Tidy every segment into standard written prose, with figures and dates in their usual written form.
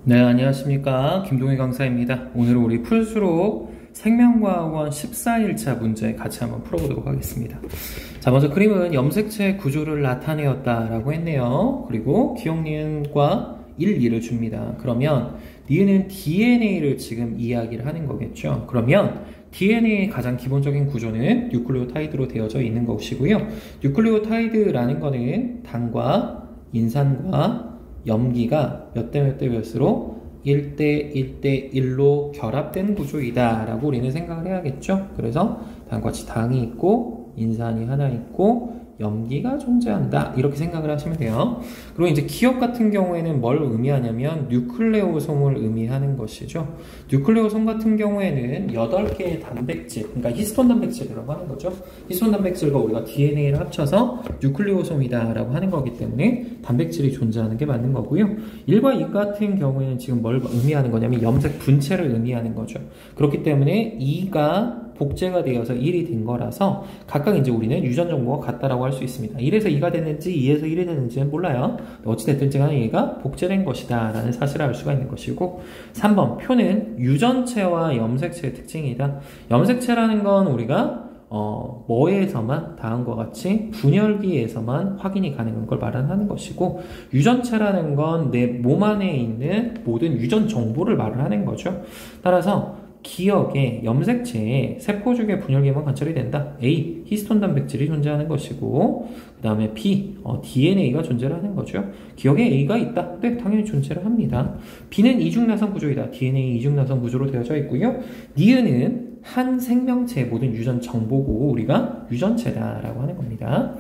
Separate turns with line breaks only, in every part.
네, 안녕하십니까. 김동희 강사입니다. 오늘은 우리 풀수록 생명과학원 14일차 문제 같이 한번 풀어보도록 하겠습니다. 자, 먼저 그림은 염색체 구조를 나타내었다라고 했네요. 그리고 기억 니은과 1, 2를 줍니다. 그러면 니은은 DNA를 지금 이야기를 하는 거겠죠. 그러면 DNA의 가장 기본적인 구조는 뉴클레오타이드로 되어져 있는 것이고요. 뉴클레오타이드라는 거는 당과 인산과 염기가 몇 대 몇 대 몇으로 1대 1대 1로 결합된 구조이다 라고 우리는 생각을 해야겠죠. 그래서 당같이 당이 있고 인산이 하나 있고 염기가 존재한다 이렇게 생각을 하시면 돼요. 그리고 이제 기억 같은 경우에는 뭘 의미하냐면 뉴클레오솜을 의미하는 것이죠. 뉴클레오솜 같은 경우에는 8개의 단백질, 그러니까 히스톤 단백질이라고 하는 거죠. 히스톤 단백질과 우리가 DNA를 합쳐서 뉴클레오솜이다 라고 하는 거기 때문에 단백질이 존재하는 게 맞는 거고요. 1과 2 같은 경우에는 지금 뭘 의미하는 거냐면 염색 분체를 의미하는 거죠. 그렇기 때문에 2가 복제가 되어서 1이 된 거라서 각각 이제 우리는 유전 정보가 같다라고 할 수 있습니다. 1에서 2가 됐는지 2에서 1이 됐는지는 몰라요. 어찌됐든지 간에 얘가 복제된 것이다 라는 사실을 알 수가 있는 것이고, 3번 표는 유전체와 염색체의 특징이다. 염색체라는 건 우리가 뭐에서만 다음과 같이 분열기에서만 확인이 가능한 걸 말하는 것이고, 유전체라는 건 내 몸 안에 있는 모든 유전 정보를 말을 하는 거죠. 따라서 기억에 염색체에 세포죽의 분열기만 관찰이 된다. A. 히스톤 단백질이 존재하는 것이고, 그 다음에 B. DNA가 존재를 하는 거죠. 기억에 A가 있다. 네, 당연히 존재를 합니다. B는 이중나선 구조이다. DNA 이중나선 구조로 되어져 있고요. 니은은 한 생명체의 모든 유전 정보고 우리가 유전체다라고 하는 겁니다.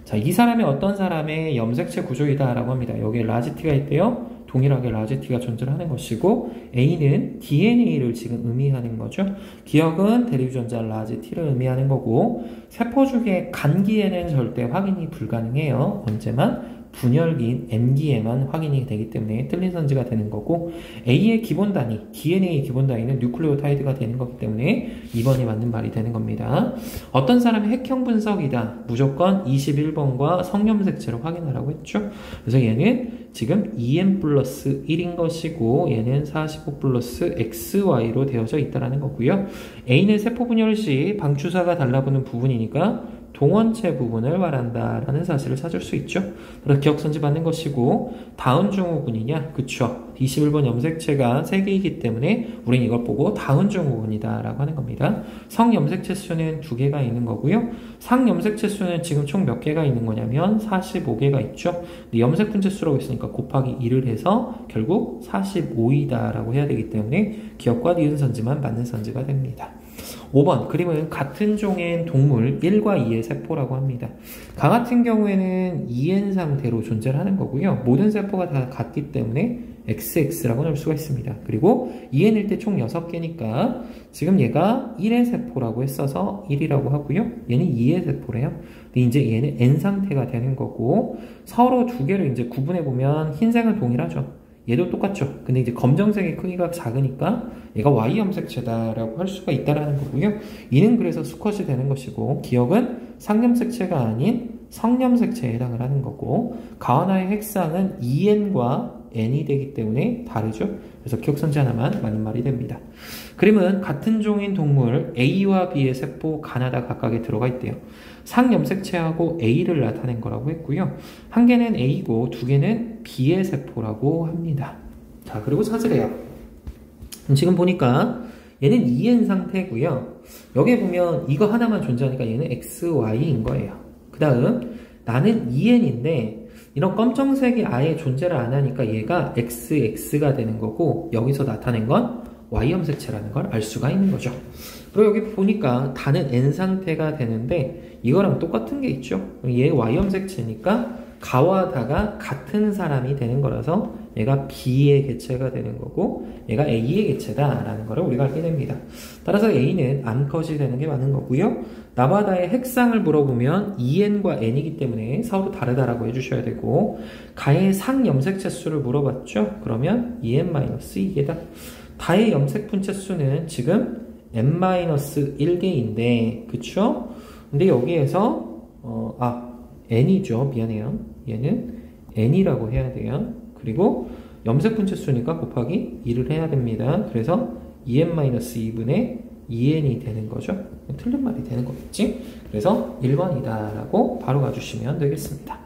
자, 이 사람이 어떤 사람의 염색체 구조이다라고 합니다. 여기에 라지 T가 있대요. 동일하게 라지 T가 존재를 하는 것이고, A는 DNA를 지금 의미하는 거죠. 기억은 대리유전자 라지 T를 의미하는 거고, 세포죽의 간기에는 절대 확인이 불가능해요. 언제만? 분열기인 N기에만 확인이 되기 때문에 틀린 선지가 되는 거고, A의 기본 단위, DNA의 기본 단위는 뉴클레오타이드가 되는 거기 때문에 2번이 맞는 말이 되는 겁니다. 어떤 사람의 핵형 분석이다. 무조건 21번과 성염색체를 확인하라고 했죠. 그래서 얘는 지금 2n 플러스 1인 것이고, 얘는 45 플러스 xy로 되어져 있다는 거고요. A는 세포 분열 시 방추사가 달라붙는 부분이니까 동원체 부분을 말한다라는 사실을 찾을 수 있죠. 그래서 기억선지 받는 것이고, 다운 증후군이냐? 그쵸. 21번 염색체가 3개이기 때문에 우린 이걸 보고 다운 증후군이다 라고 하는 겁니다. 성염색체 수는 2개가 있는 거고요. 상염색체 수는 지금 총 몇 개가 있는 거냐면 45개가 있죠. 근데 염색 분체 수라고 있으니까 곱하기 2를 해서 결국 45이다 라고 해야 되기 때문에 기억과 니은 선지만 맞는 선지가 됩니다. 5번 그림은 같은 종의 동물 1과 2의 세포라고 합니다. 강 같은 경우에는 2n 상태로 존재를 하는 거고요. 모든 세포가 다 같기 때문에 XX라고 넣을 수가 있습니다. 그리고 2n일 때 총 6개니까 지금 얘가 1의 세포라고 했어서 1이라고 하고요. 얘는 2의 세포래요. 근데 이제 얘는 N 상태가 되는 거고, 서로 두 개를 이제 구분해보면 흰색은 동일하죠. 얘도 똑같죠. 근데 이제 검정색의 크기가 작으니까 얘가 Y 염색체다라고 할 수가 있다라는 거고요. 이는 그래서 수컷이 되는 것이고, 기억은 상염색체가 아닌 성염색체에 해당을 하는 거고, 가와나의 핵상은 EN과 N이 되기 때문에 다르죠. 그래서 기억선지 하나만 맞는 말이 됩니다. 그림은 같은 종인 동물 A와 B의 세포 가나다 각각에 들어가 있대요. 상염색체하고 A를 나타낸 거라고 했고요. 한 개는 A고 두 개는 B의 세포라고 합니다. 자, 그리고 찾으래요. 지금 보니까 얘는 EN 상태고요. 여기에 보면 이거 하나만 존재하니까 얘는 XY인 거예요. 그 다음 나는 EN인데 이런 검정색이 아예 존재를 안 하니까 얘가 XX가 되는 거고, 여기서 나타낸 건 Y염색체라는 걸 알 수가 있는 거죠. 그리고 여기 보니까 다는 N 상태가 되는데 이거랑 똑같은 게 있죠. 얘 Y염색체니까 가와 다가 같은 사람이 되는 거라서 얘가 B의 개체가 되는 거고 얘가 A의 개체다라는 거를 우리가 알게 됩니다. 따라서 A는 암컷이 되는 게 맞는 거고요. 나바다의 핵상을 물어보면 EN과 N이기 때문에 서로 다르다라고 해주셔야 되고, 가의 상염색체 수를 물어봤죠. 그러면 EN-2개다. 다의 염색 분체 수는 지금 N-1개인데 그쵸? 근데 여기에서 N이죠. 미안해요. 얘는 N이라고 해야 돼요. 그리고 염색 분체수니까 곱하기 2를 해야 됩니다. 그래서 2n-2분의 2n이 되는 거죠. 틀린 말이 되는 거겠지? 그래서 1번이다 라고 바로 가주시면 되겠습니다.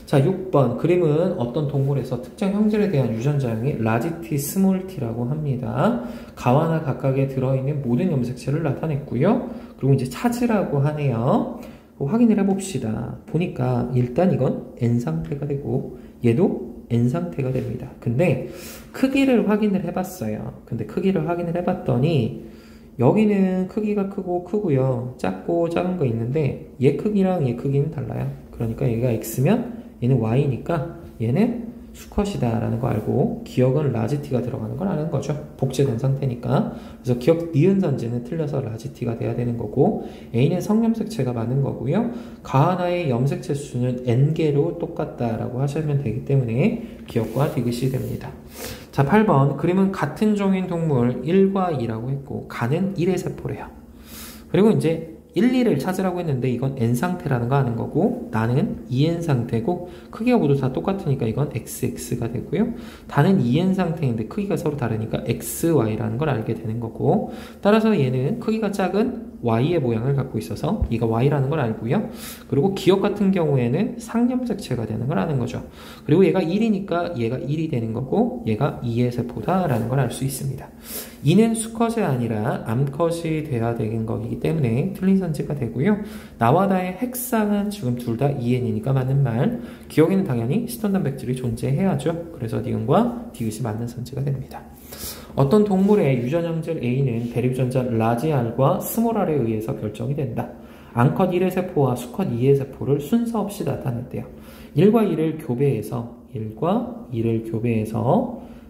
자, 6번 그림은 어떤 동물에서 특정 형질에 대한 유전자형이 라지 T, 스몰 t라고 합니다. 가와나 각각에 들어있는 모든 염색체를 나타냈고요. 그리고 이제 찾으라고 하네요. 확인을 해봅시다. 보니까 일단 이건 N 상태가 되고 얘도 N 상태가 됩니다. 근데 크기를 확인을 해봤어요. 근데 크기를 확인을 해봤더니 여기는 크기가 크고 크고요. 작고 작은 거 있는데 얘 크기랑 얘 크기는 달라요. 그러니까 얘가 X면 얘는 Y니까 얘는 수컷이다 라는 거 알고 기억은 라지 T가 들어가는 걸 아는 거죠. 복제된 상태니까. 그래서 기억 니은 선지는 틀려서 라지 T가 돼야 되는 거고 A는 성염색체가 맞는 거고요. 가하나의 염색체 수는 N개로 똑같다라고 하시면 되기 때문에 기억과 디귿이 됩니다. 자, 8번 그림은 같은 종인 동물 1과 2라고 했고 가는 1의 세포래요. 그리고 이제 1, 2를 찾으라고 했는데 이건 N 상태라는 거 아는 거고 나는 2N 상태고 크기가 모두 다 똑같으니까 이건 XX가 되고요. 다는 2N 상태인데 크기가 서로 다르니까 XY라는 걸 알게 되는 거고 따라서 얘는 크기가 작은 Y의 모양을 갖고 있어서 얘가 Y라는 걸 알고요. 그리고 기억 같은 경우에는 상염색체가 되는 걸 아는 거죠. 그리고 얘가 1이니까 얘가 1이 되는 거고 얘가 2의 세포다 라는 걸 알 수 있습니다. 2는 수컷이 아니라 암컷이 돼야 되는 거기 때문에 틀린 선지가 되고요. 나와 나의 핵상은 지금 둘 다 2n이니까 맞는 말. 기억에는 당연히 시톤 단백질이 존재해야죠. 그래서 니은과 디귿이 맞는 선지가 됩니다. 어떤 동물의 유전형질 A는 대립유전자 라지 R과 스몰 R에 의해서 결정이 된다. 암컷 1의 세포와 수컷 2의 세포를 순서 없이 나타냈대요. 1과 2를 교배해서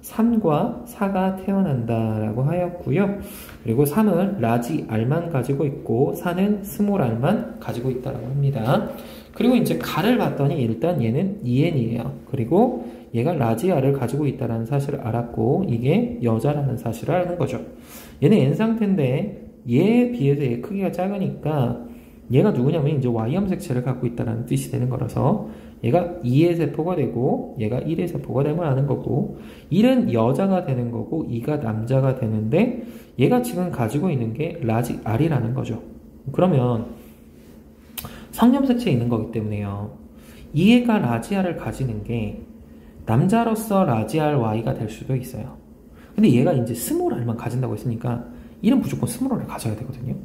3과 4가 태어난다 라고 하였고요. 그리고 3은 라지 R만 가지고 있고 4는 스몰 R만 가지고 있다라고 합니다. 그리고 이제 가를 봤더니 일단 얘는 2n이에요. 그리고 얘가 라지 R을 가지고 있다는 사실을 알았고 이게 여자라는 사실을 아는 거죠. 얘는 N 상태인데 얘에 비해서 얘 크기가 작으니까 얘가 누구냐면 이제 Y 염색체를 갖고 있다는 뜻이 되는 거라서 얘가 2의 세포가 되고 얘가 1의 세포가 되면 아는 거고 1은 여자가 되는 거고 2가 남자가 되는데 얘가 지금 가지고 있는 게 라지 R이라는 거죠. 그러면 성염색체에 있는 거기 때문에요. 얘가 라지 R을 가지는 게 남자로서 라지 R Y가 될 수도 있어요. 근데 얘가 이제 스몰 R만 가진다고 했으니까 1은 무조건 스몰 R을 가져야 되거든요.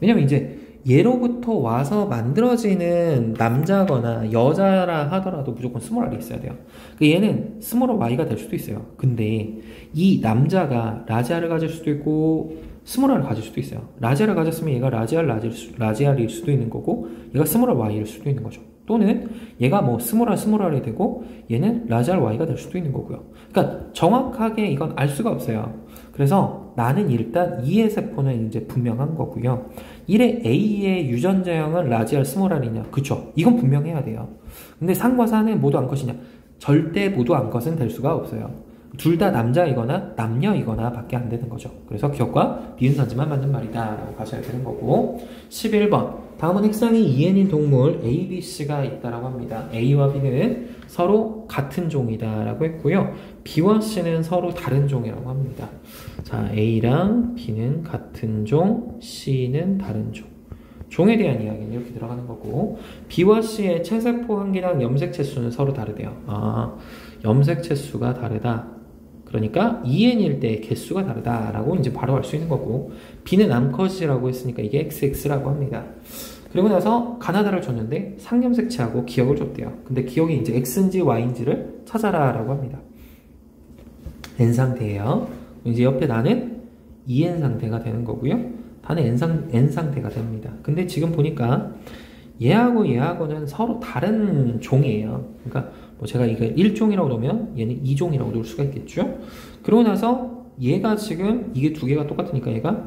왜냐면 이제 얘로부터 와서 만들어지는 남자거나 여자라 하더라도 무조건 스몰 R이 있어야 돼요. 얘는 스몰 Y가 될 수도 있어요. 근데 이 남자가 라지 R을 가질 수도 있고 스몰 R을 가질 수도 있어요. 라지 R을 가졌으면 얘가 라지 R일 수도 있는 거고 얘가 스몰 Y일 수도 있는 거죠. 또는 얘가 뭐 스몰 R이 되고 얘는 라지 R Y가 될 수도 있는 거고요. 그러니까 정확하게 이건 알 수가 없어요. 그래서 나는 일단 2의 세포는 이제 분명한 거고요. 1의 A의 유전자형은 라지 R 스몰 R이냐? 그쵸? 이건 분명해야 돼요. 근데 3과 4는 모두 암컷이냐? 절대 모두 암컷은 될 수가 없어요. 둘 다 남자이거나 남녀이거나 밖에 안 되는 거죠. 그래서 기억과 니은 선지만 맞는 말이다 라고 가셔야 되는 거고 11번 다음은 핵상이 2n인 동물 A, B, C가 있다라고 합니다. A와 B는 서로 같은 종이다 라고 했고요. B와 C는 서로 다른 종이라고 합니다. 자, A랑 B는 같은 종, C는 다른 종. 종에 대한 이야기는 이렇게 들어가는 거고 B와 C의 체세포 한계랑 염색체 수는 서로 다르대요. 아, 염색체 수가 다르다. 그러니까 2n일 때 개수가 다르다라고 이제 바로 알 수 있는 거고 B는 암컷이라고 했으니까 이게 XX라고 합니다. 그리고 나서 가나다를 줬는데 상염색체하고 기억을 줬대요. 근데 기억이 이제 X인지 Y인지를 찾아라 라고 합니다. N 상태예요. 이제 옆에 나는 2N 상태가 되는 거고요. 다는 N 상태가 됩니다. 근데 지금 보니까 얘하고 얘하고는 서로 다른 종이에요. 그러니까 뭐 제가 이거 1종이라고 놓으면 얘는 2종이라고 놓을 수가 있겠죠. 그러고 나서 얘가 지금 이게 두 개가 똑같으니까 얘가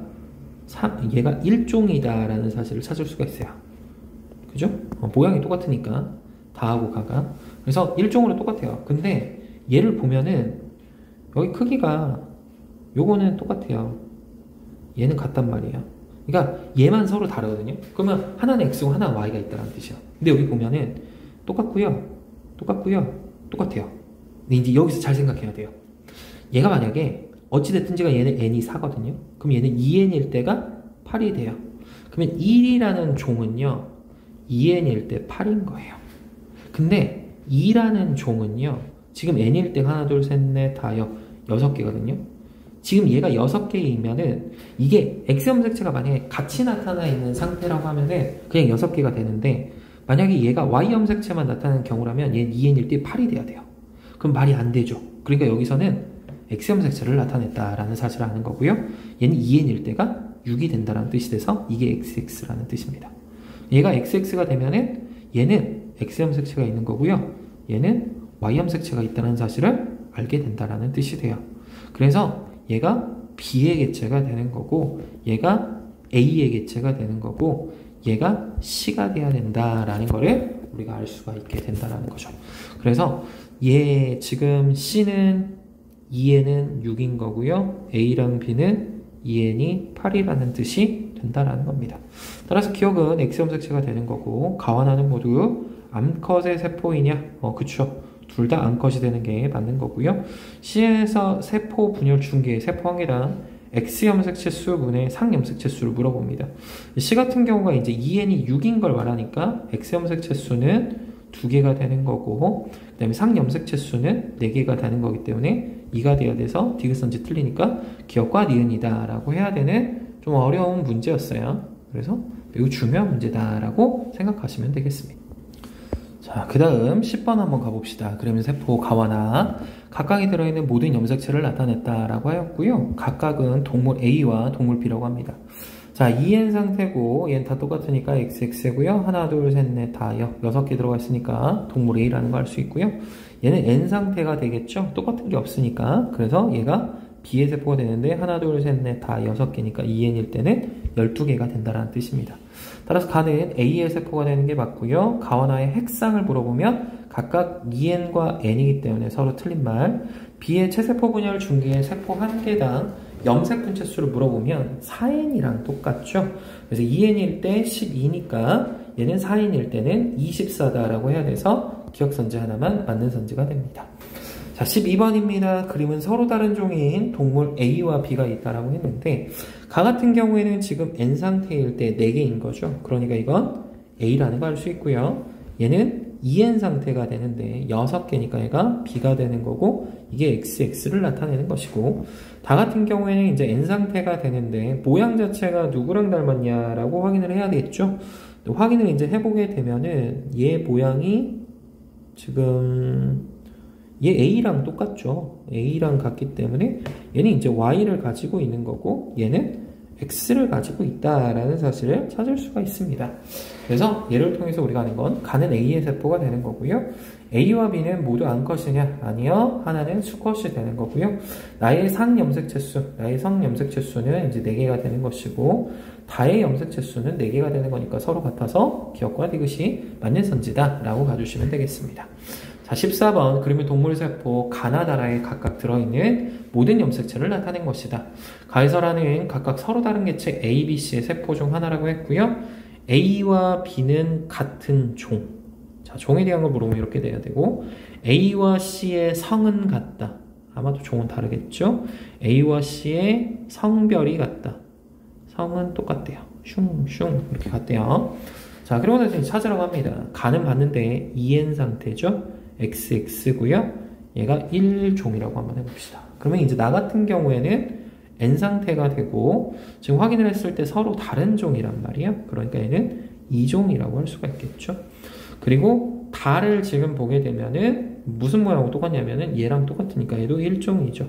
1종이다 라는 사실을 찾을 수가 있어요. 그죠? 모양이 똑같으니까 다하고 가가 그래서 1종으로 똑같아요. 근데 얘를 보면은 여기 크기가 요거는 똑같아요. 얘는 같단 말이에요. 그러니까 얘만 서로 다르거든요. 그러면 하나는 X고 하나는 Y가 있다는 뜻이에요. 근데 여기 보면은 똑같고요. 똑같아요. 근데 이제 여기서 잘 생각해야 돼요. 얘가 만약에 어찌됐든지가 얘는 n이 4거든요. 그럼 얘는 2n일 때가 8이 돼요. 그러면 1이라는 종은요 2n일 때 8인 거예요. 근데 2라는 종은요 지금 n일 때 하나 둘 셋 넷 다여 6개거든요. 지금 얘가 6개이면은 이게 x 염색체가 만약에 같이 나타나 있는 상태라고 하면은 그냥 6개가 되는데, 만약에 얘가 y 염색체만 나타나는 경우라면 얘는 2n일 때 8이 돼야 돼요. 그럼 말이 안 되죠. 그러니까 여기서는 x 염색체를 나타냈다라는 사실을 아는 거고요. 얘는 2n일 때가 6이 된다라는 뜻이 돼서 이게 xx라는 뜻입니다. 얘가 xx가 되면은 얘는 x 염색체가 있는 거고요. 얘는 y 염색체가 있다는 사실을 알게 된다라는 뜻이 돼요. 그래서 얘가 b의 객체가 되는 거고, 얘가 a의 객체가 되는 거고, 얘가 c가 돼야 된다라는 거를 우리가 알 수가 있게 된다라는 거죠. 그래서 얘 지금 c는 2n은 6인 거고요. a랑 b는 2n이 8이라는 뜻이 된다라는 겁니다. 따라서 기억은 x 염색체가 되는 거고, 가와 나는 모두 암컷의 세포이냐? 그쵸. 둘 다 암컷이 되는 게 맞는 거고요. C에서 세포 분열 중계의 세포 한 개당 X 염색체 수분의 상 염색체 수를 물어봅니다. C 같은 경우가 이제 2n이 6인 걸 말하니까 X 염색체 수는 2개가 되는 거고, 그 다음에 상 염색체 수는 4개가 되는 거기 때문에 2가 돼야 돼서 디귿선지 틀리니까 기억과 니은이다 라고 해야 되는 좀 어려운 문제였어요. 그래서 매우 중요한 문제다라고 생각하시면 되겠습니다. 자, 그 다음 10번 한번 가봅시다. 그러면 세포 가와나 각각이 들어있는 모든 염색체를 나타냈다라고 하였고요. 각각은 동물 A와 동물 B라고 합니다. 자, 2n 상태고 얘는 다 똑같으니까 XX고요. 하나, 둘, 셋, 넷, 다 6개 들어가 있으니까 동물 A라는 거 알 수 있고요. 얘는 N 상태가 되겠죠. 똑같은 게 없으니까. 그래서 얘가 B의 세포가 되는데 하나, 둘, 셋, 넷, 다 6개니까 2n일 때는 12개가 된다는 뜻입니다. 따라서 가는 A의 세포가 되는 게 맞고요. 가와 나의 핵상을 물어보면 각각 2n과 n이기 때문에 서로 틀린 말. B의 체세포 분열 중계의 세포 한 개당 염색 분체 수를 물어보면 4n이랑 똑같죠. 그래서 2n일 때 12니까 얘는 4n일 때는 24다라고 해야 돼서 기억선지 하나만 맞는 선지가 됩니다. 자, 12번입니다. 그림은 서로 다른 종인 동물 A와 B가 있다라고 했는데, 가 같은 경우에는 지금 N 상태일 때 4개인 거죠. 그러니까 이건 A라는 거 알 수 있고요. 얘는 2N 상태가 되는데 6개니까 얘가 B가 되는 거고, 이게 XX를 나타내는 것이고, 다 같은 경우에는 이제 N 상태가 되는데 모양 자체가 누구랑 닮았냐라고 확인을 해야 되겠죠. 확인을 이제 해보게 되면은 얘 모양이 지금 얘 A랑 똑같죠. A랑 같기 때문에 얘는 이제 Y를 가지고 있는 거고, 얘는 X를 가지고 있다라는 사실을 찾을 수가 있습니다. 그래서 얘를 통해서 우리가 아는 건 가는 A의 세포가 되는 거고요. A와 B는 모두 암컷이냐? 아니요. 하나는 수컷이 되는 거고요. 나의 상 염색체 수, 나의 성 염색체 수는 이제 4개가 되는 것이고, 다의 염색체 수는 4개가 되는 거니까 서로 같아서 기억과 디귿이 맞는 선지다라고 봐주시면 되겠습니다. 자, 14번 그림의 동물세포 가나 나라에 각각 들어있는 모든 염색체를 나타낸 것이다. 가에서라는 각각 서로 다른 개체 A, B, C의 세포 중 하나라고 했고요. A와 B는 같은 종. 자, 종에 대한 걸 물어보면 이렇게 돼야 되고, A와 C의 성은 같다. 아마도 종은 다르겠죠. A와 C의 성별이 같다. 성은 똑같대요. 슝슝 이렇게 같대요. 자, 그리고 다시 찾으라고 합니다. 가는 봤는데 2n 상태죠. XX고요. 얘가 1종이라고 한번 해봅시다. 그러면 이제 나 같은 경우에는 N 상태가 되고, 지금 확인을 했을 때 서로 다른 종이란 말이에요. 그러니까 얘는 2종이라고 할 수가 있겠죠. 그리고 다를 지금 보게 되면은 무슨 모양하고 똑같냐면은 얘랑 똑같으니까 얘도 1종이죠.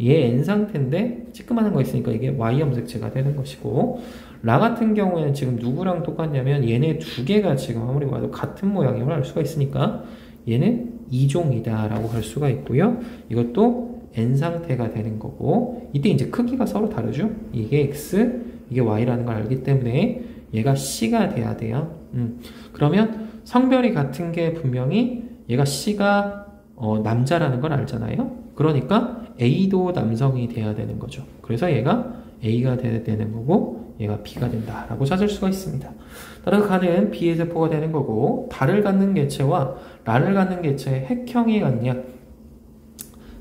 얘 N 상태인데 찌끄만한 거 있으니까 이게 Y 염색체가 되는 것이고, 라 같은 경우에는 지금 누구랑 똑같냐면 얘네 2개가 지금 아무리 봐도 같은 모양임을 알 수가 있으니까 얘는 2종이다 라고 할 수가 있고요. 이것도 N 상태가 되는 거고, 이때 이제 크기가 서로 다르죠. 이게 X, 이게 Y라는 걸 알기 때문에 얘가 C가 돼야 돼요. 그러면 성별이 같은 게 분명히 얘가 C가 남자라는 걸 알잖아요. 그러니까 A도 남성이 돼야 되는 거죠. 그래서 얘가 A가 돼야 되는 거고, 얘가 B가 된다라고 찾을 수가 있습니다. 따라서 가는 B의 세포가 되는 거고, 달을 갖는 개체와 라를 갖는 개체의 핵형이 같냐?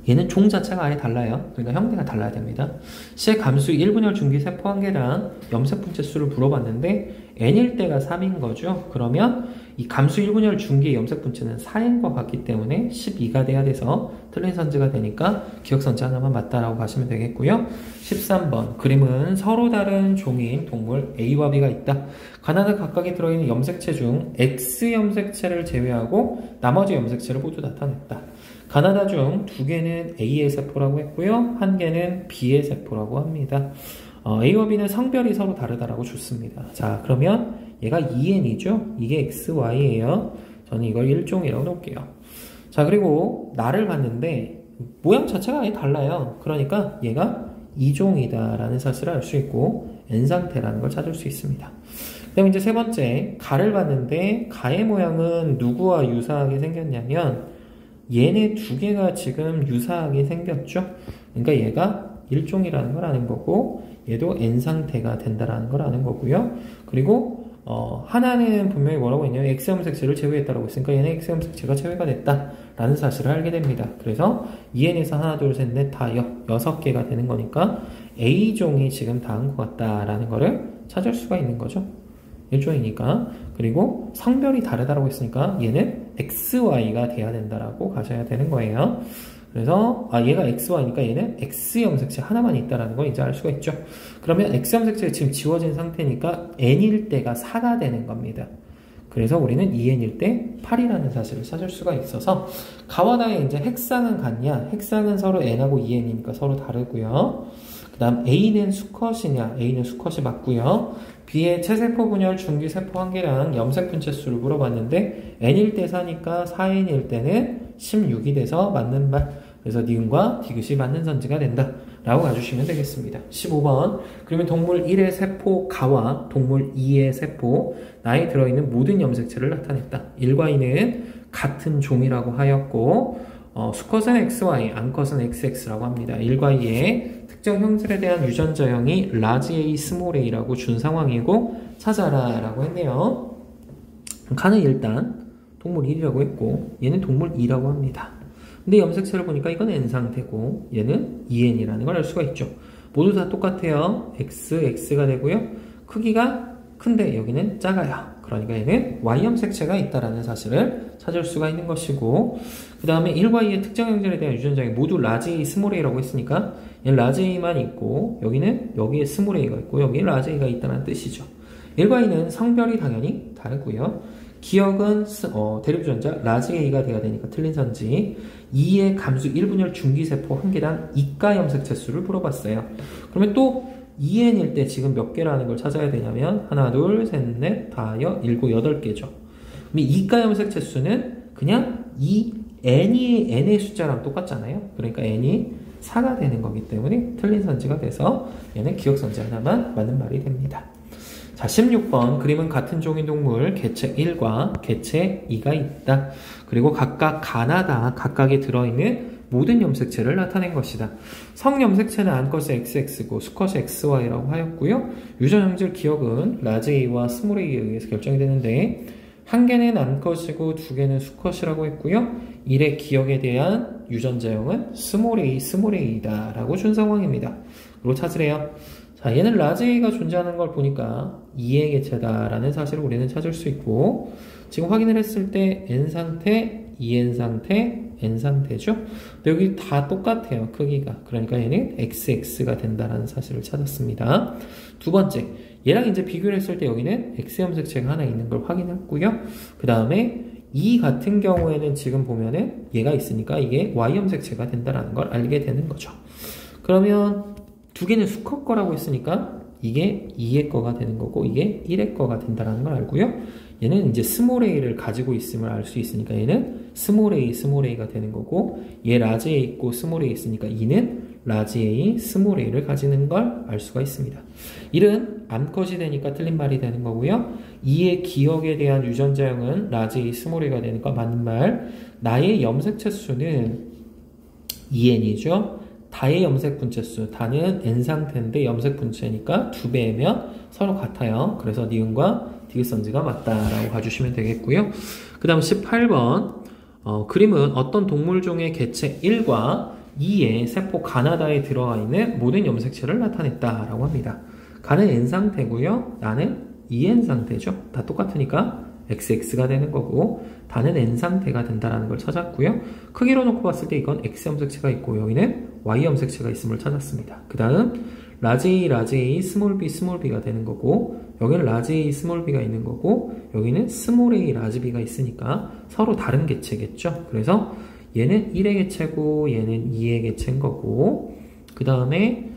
얘는 종 자체가 아예 달라요. 그러니까 형태가 달라야 됩니다. 시의 감수 1분열 중기세포 한 개랑 염색분체 수를 물어봤는데 n일 때가 3인 거죠. 그러면 이 감수 1분열 중기의 염색분체는 4인 것 같기 때문에 12가 돼야 돼서 틀린 선지가 되니까 기억선지 하나만 맞다라고 가시면 되겠고요. 13번 그림은 서로 다른 종인 동물 A와 B가 있다. 가나다 각각에 들어있는 염색체 중 X 염색체를 제외하고 나머지 염색체를 모두 나타냈다. 가나다 중 2개는 A의 세포라고 했고요. 1개는 B의 세포라고 합니다. A와 B는 성별이 서로 다르다라고 줬습니다. 자, 그러면 얘가 2N이죠? 이게 XY예요. 저는 이걸 1종이라고 놓을게요. 자, 그리고 나를 봤는데 모양 자체가 아예 달라요. 그러니까 얘가 2종이다 라는 사실을 알 수 있고 N상태라는 걸 찾을 수 있습니다. 그 다음에 이제 세 번째, 가를 봤는데 가의 모양은 누구와 유사하게 생겼냐면 얘네 2개가 지금 유사하게 생겼죠? 그러니까 얘가 1종이라는 걸 아는 거고 얘도 N상태가 된다라는 걸 아는 거고요. 그리고 하나는 분명히 뭐라고 했냐면 X염색체를 제외했다라고 했으니까 얘는 X염색체가 제외가 됐다라는 사실을 알게 됩니다. 그래서 2N에서 하나, 둘, 셋, 넷 다 6개가 되는 거니까 A종이 지금 다 한 것 같다라는 거를 찾을 수가 있는 거죠. 1종이니까. 그리고 성별이 다르다라고 했으니까 얘는 XY가 돼야 된다라고 가셔야 되는 거예요. 그래서 얘가 XY니까 얘는 X염색체 하나만 있다라는 걸 이제 알 수가 있죠. 그러면 X염색체가 지금 지워진 상태니까 N일 때가 4가 되는 겁니다. 그래서 우리는 2N일 때 8이라는 사실을 찾을 수가 있어서 가와 나의 이제 핵상은 같냐? 핵상은 서로 N하고 2N이니까 서로 다르고요. 그 다음 A는 수컷이냐? A는 수컷이 맞고요. B의 체세포 분열 중기세포 한 개랑 염색분체 수를 물어봤는데 N일 때 4니까 4N일 때는 16이 돼서 맞는 말. 그래서 니은과 디귿이 맞는 선지가 된다 라고 가주시면 되겠습니다. 15번 그러면 동물 1의 세포 가와 동물 2의 세포 나에 들어있는 모든 염색체를 나타냈다. 1과 2는 같은 종이라고 하였고 수컷은 XY, 암컷은 XX라고 합니다. 1과 2의 특정 형질에 대한 유전자형이 라지 A, 스몰 a라고 준 상황이고 찾아라 라고 했네요. 가는 일단 동물 1이라고 했고 얘는 동물 2라고 합니다. 근데 염색체를 보니까 이건 N상태고 얘는 2N이라는 걸 알 수가 있죠. 모두 다 똑같아요. X, X가 되고요. 크기가 큰데 여기는 작아요. 그러니까 얘는 Y염색체가 있다라는 사실을 찾을 수가 있는 것이고 그 다음에 1과 2의 특정 형질에 대한 유전자형이 모두 라지 A, 스몰 a라고 했으니까 얘는 라지 A만 있고 여기는 여기에 스몰 a가 있고 여기에 라지 A가 있다는 뜻이죠. 1과 2는 성별이 당연히 다르고요. 기억은 대립유전자 라지 A가 돼야 되니까 틀린 선지 2의 감수 1분열 중기세포 한 개당 이가 염색체 수를 물어봤어요. 그러면 또 2N일 때 지금 몇 개라는 걸 찾아야 되냐면 하나, 둘, 셋, 넷, 다섯, 일곱, 8개죠. 그럼 이가 염색체 수는 그냥 이 N의 숫자랑 똑같잖아요. 그러니까 N이 4가 되는 거기 때문에 틀린 선지가 돼서 얘는 기억선지 하나만 맞는 말이 됩니다. 자, 16번 그림은 같은 종인 동물 개체 1과 개체 2가 있다. 그리고 각각 가나다 각각에 들어있는 모든 염색체를 나타낸 것이다. 성염색체는 암컷이 XX고 수컷이 XY라고 하였고요. 유전형질 기억은 라지 A와 스몰 A에 의해서 결정이 되는데 한 개는 암컷이고 2개는 수컷이라고 했고요. 1의 기억에 대한 유전자형은 스몰 A, 스몰 A다 라고 준 상황입니다. 그리고 찾으래요. 자, 얘는 라지 A가 존재하는 걸 보니까 2의 개체다라는 사실을 우리는 찾을 수 있고 지금 확인을 했을 때 N상태, 2N상태, N상태죠? 여기 다 똑같아요. 크기가. 그러니까 얘는 XX가 된다라는 사실을 찾았습니다. 두 번째, 얘랑 이제 비교를 했을 때 여기는 X염색체가 하나 있는 걸 확인했고요. 그 다음에 이 같은 경우에는 지금 보면은 얘가 있으니까 이게 Y염색체가 된다라는 걸 알게 되는 거죠. 그러면 두 개는 수컷 거라고 했으니까 이게 2의 거가 되는 거고 이게 1의 거가 된다는 걸 알고요. 얘는 이제 스몰 a를 가지고 있음을 알 수 있으니까 얘는 스몰 a가 되는 거고 얘 라지 A 있고 스몰 A 있으니까 이는 라지 A, 스몰 a를 가지는 걸 알 수가 있습니다. 1은 암컷이 되니까 틀린 말이 되는 거고요. 2의 기억에 대한 유전자형은 라지 A, 스몰 a가 되니까 맞는 말. 나의 염색체 수는 2N이죠. 다의 염색 분체수, 다는 N상태인데 염색 분체니까 2배면 서로 같아요. 그래서 니은과 디귿선지가 맞다라고 봐주시면 되겠고요. 그 다음 18번 그림은 어떤 동물종의 개체 1과 E의 세포 가나다에 들어가 있는 모든 염색체를 나타냈다라고 합니다. 가는 N 상태고요. 나는 EN 상태죠. 다 똑같으니까 XX가 되는 거고 다는 N 상태가 된다라는 걸 찾았고요. 크기로 놓고 봤을 때 이건 X 염색체가 있고 여기는 Y 염색체가 있음을 찾았습니다. 그 다음 라지 A, 라지 A, 스몰 b, 스몰 b가 되는 거고 여기는 라지 A, 스몰 b가 있는 거고 여기는 스몰 a, 라지 b가 있으니까 서로 다른 개체겠죠. 그래서 얘는 1의 개체고 얘는 2의 개체인 거고 그 다음에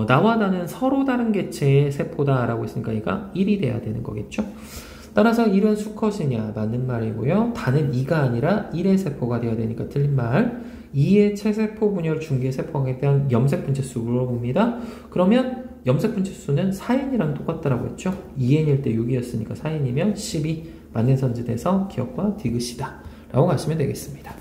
나와 나는 서로 다른 개체의 세포다 라고 했으니까 얘가 1이 돼야 되는 거겠죠. 따라서 1은 수컷이냐 맞는 말이고요. 다는 2가 아니라 1의 세포가 되어야 되니까 틀린 말. 2의 체세포 분열 중계세포에 대한 염색 분체수 물어봅니다. 그러면 염색 분체수는 4n이랑 똑같다라고 했죠. 2n일 때 6이었으니까 4n이면 12 맞는 선지돼서 기억과 디귿이다 라고 가시면 되겠습니다.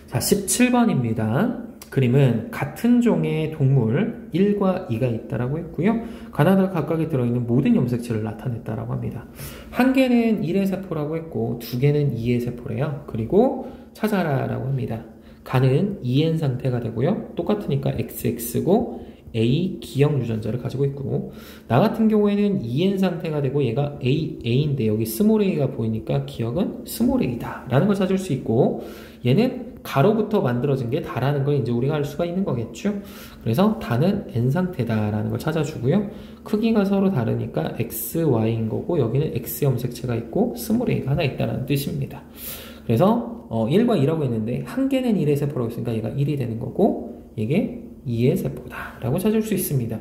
자, 17번입니다. 그림은 같은 종의 동물 1과 2가 있다라고 했고요. 가나다 각각에 들어있는 모든 염색체를 나타냈다라고 합니다. 한 개는 1의 세포라고 했고 두 개는 2의 세포래요. 그리고 찾아라라고 합니다. 가는 EN 상태가 되고요. 똑같으니까 XX고 A 기억 유전자를 가지고 있고 나 같은 경우에는 EN 상태가 되고 얘가 A인데 여기 스몰 a가 보이니까 기억은 스몰 a다 라는 걸 찾을 수 있고 얘는 가로부터 만들어진 게 다라는 걸 이제 우리가 알 수가 있는 거겠죠. 그래서 다는 N 상태다 라는 걸 찾아주고요. 크기가 서로 다르니까 XY인 거고 여기는 X 염색체가 있고 스몰 a가 하나 있다는 뜻입니다. 그래서 1과 2라고 했는데 한 개는 1의 세포라고 했으니까 얘가 1이 되는 거고 이게 2의 세포다 라고 찾을 수 있습니다.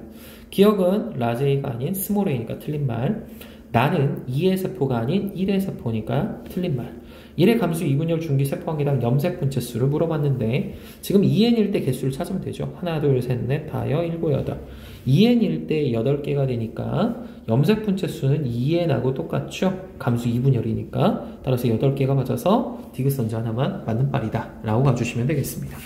기억은 라지 A가 아닌 스몰 a니까 틀린 말. 나는 2의 세포가 아닌 1의 세포니까 틀린 말. 1의 감수 2분열 중기 세포 한 개당 염색 분체수를 물어봤는데 지금 2n일 때 개수를 찾으면 되죠. 하나, 둘, 셋, 넷, 다여, 일곱, 여덟. 2n일 때 8개가 되니까 염색 분체수는 2n하고 똑같죠. 감수 2분열이니까. 따라서 8개가 맞아서 디귿선지 하나만 맞는 말이다 라고 가주시면 되겠습니다.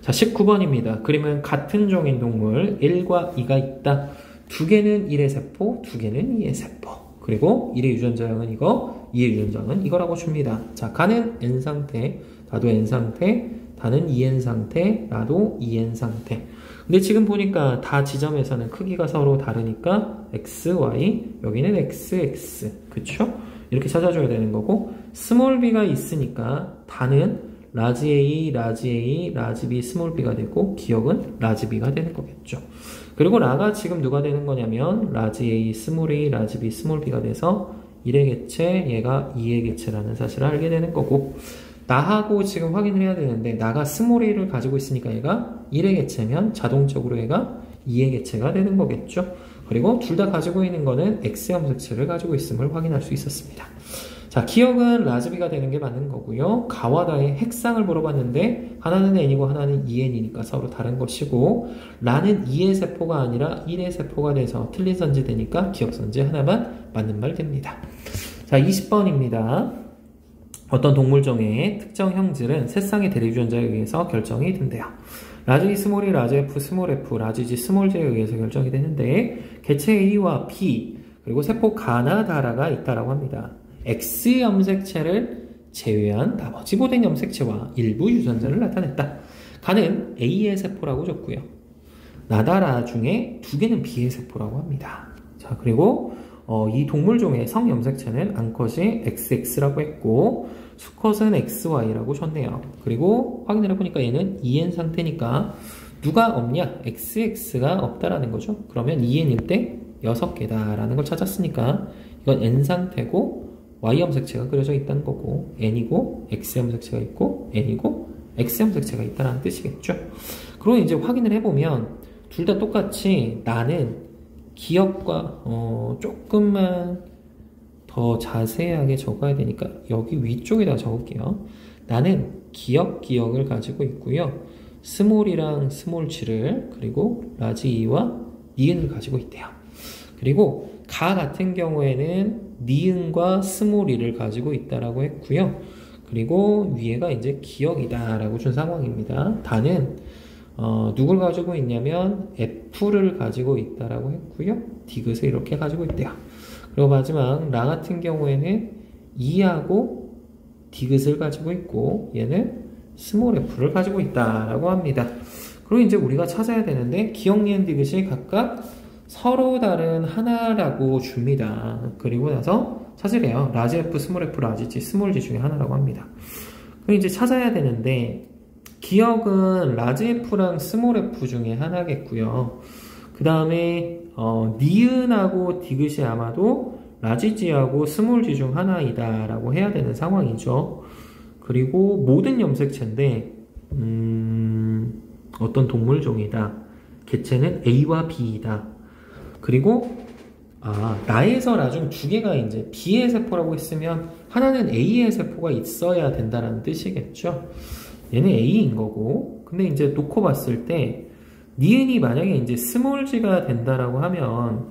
자, 19번입니다. 그림은 같은 종인 동물 1과 2가 있다. 두 개는 1의 세포, 두 개는 2의 세포. 그리고 1의 유전자형은 이거, 2의 유전자형은 이거라고 줍니다. 자, 가는 N 상태, 나도 N 상태, 다는 2N 상태, 나도 2N 상태. 근데 지금 보니까 다 지점에서는 크기가 서로 다르니까 X, Y, 여기는 X, X. 그쵸? 이렇게 찾아줘야 되는 거고 스몰 b가 있으니까 다는 라지 A, 라지 A, 라지 B, 스몰 b가 되고 기억은 라지 B가 되는 거겠죠. 그리고 라가 지금 누가 되는 거냐면 라지 A, 스몰 A, 라지 B, 스몰 b가 돼서 1의 개체, 얘가 2의 개체라는 사실을 알게 되는 거고 나하고 지금 확인을 해야 되는데 나가 스몰 a를 가지고 있으니까 얘가 1의 개체면 자동적으로 얘가 2의 개체가 되는 거겠죠. 그리고 둘 다 가지고 있는 거는 X 염색체를 가지고 있음을 확인할 수 있었습니다. 자, 기억은 라즈비가 되는 게 맞는 거고요. 가와다의 핵상을 물어봤는데 하나는 N이고 하나는 2N이니까 서로 다른 것이고 라는 2의 세포가 아니라 1의 세포가 돼서 틀린 선지 되니까 기억 선지 하나만 맞는 말 됩니다. 자, 20번입니다. 어떤 동물종의 특정 형질은 세쌍의 대리유전자에 의해서 결정이 된대요. 라지 스몰 E, 라지 F, 스몰 F, 라지 G, 스몰 G에 의해서 결정이 되는데 개체 A와 B 그리고 세포 가나다라가 있다라고 합니다. X 염색체를 제외한 나머지 모든 염색체와 일부 유전자를 나타냈다. 가는 A의 세포라고 줬고요. 나다라 중에 두 개는 B의 세포라고 합니다. 자, 그리고 이 동물종의 성염색체는 암컷이 XX라고 했고 수컷은 XY라고 줬네요. 그리고 확인을 해보니까 얘는 2N 상태니까 누가 없냐? XX가 없다라는 거죠. 그러면 2N일 때 6개다 라는 걸 찾았으니까 이건 N 상태고 Y 염색체가 그려져 있다는 거고 N이고 X 염색체가 있고 N이고 X 염색체가 있다는 뜻이겠죠. 그리고 이제 확인을 해보면 둘 다 똑같이 나는 기억과 조금만 더 자세하게 적어야 되니까 여기 위쪽에다 적을게요. 나는 기억을 가지고 있고요. 스몰이랑 스몰 G를 그리고 라지 E와 니은을 가지고 있대요. 그리고 가 같은 경우에는 니은과 스몰 E를 가지고 있다라고 했고요. 그리고 위에가 이제 기억이다라고 준 상황입니다. 다는 누굴 가지고 있냐면 F를 가지고 있다라고 했고요. 디귿을 이렇게 가지고 있대요. 그리고 마지막 라 같은 경우에는 E하고 디귿을 가지고 있고 얘는 스몰 F를 가지고 있다라고 합니다. 그리고 이제 우리가 찾아야 되는데 기억, 니은, 디귿이 각각 서로 다른 하나라고 줍니다. 그리고 나서 찾으래요. 라지 F, 스몰 F, 라지 G, 스몰 G 중에 하나라고 합니다. 그럼 이제 찾아야 되는데 기억은 라지 F랑 스몰 F 중에 하나겠고요. 그 다음에 니은하고 디귿이 아마도 라지 G하고 스몰 G 중 하나이다 라고 해야 되는 상황이죠. 그리고 모든 염색체인데 어떤 동물종이다. 개체는 A와 B이다. 그리고 나에서 라 중 두 개가 이제 B의 세포라고 했으면 하나는 A의 세포가 있어야 된다라는 뜻이겠죠. 얘는 A인 거고, 근데 이제 놓고 봤을 때 니은이 만약에 이제 스몰 G가 된다라고 하면